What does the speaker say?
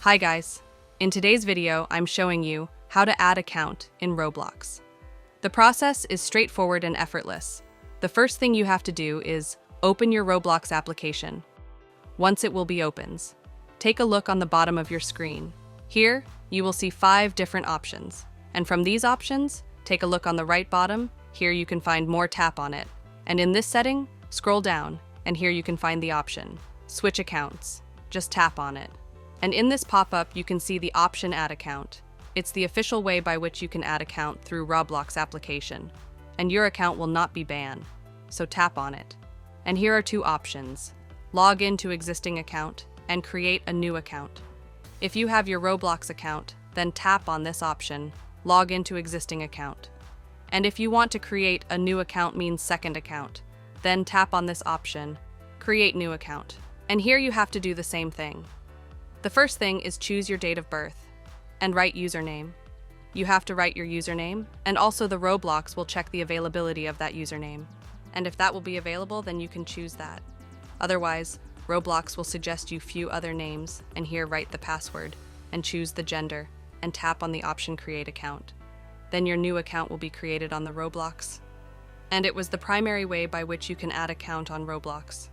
Hi guys! In today's video, I'm showing you how to add account in Roblox. The process is straightforward and effortless. The first thing you have to do is open your Roblox application. Once it will be opens, take a look on the bottom of your screen. Here, you will see 5 different options. And from these options, take a look on the right bottom. Here you can find more, tap on it. And in this setting, scroll down, and here you can find the option, Switch Accounts. Just tap on it. And in this pop-up, you can see the option Add Account. It's the official way by which you can add account through Roblox application. And your account will not be banned, so tap on it. And here are 2 options, log into existing account and create a new account. If you have your Roblox account, then tap on this option, log into existing account. And if you want to create a new account, means second account, then tap on this option, create new account. And here you have to do the same thing. The first thing is choose your date of birth and write username. You have to write your username, and also the Roblox will check the availability of that username. And if that will be available, then you can choose that. Otherwise, Roblox will suggest you few other names, and here write the password and choose the gender and tap on the option Create Account. Then your new account will be created on the Roblox. And it was the primary way by which you can add account on Roblox.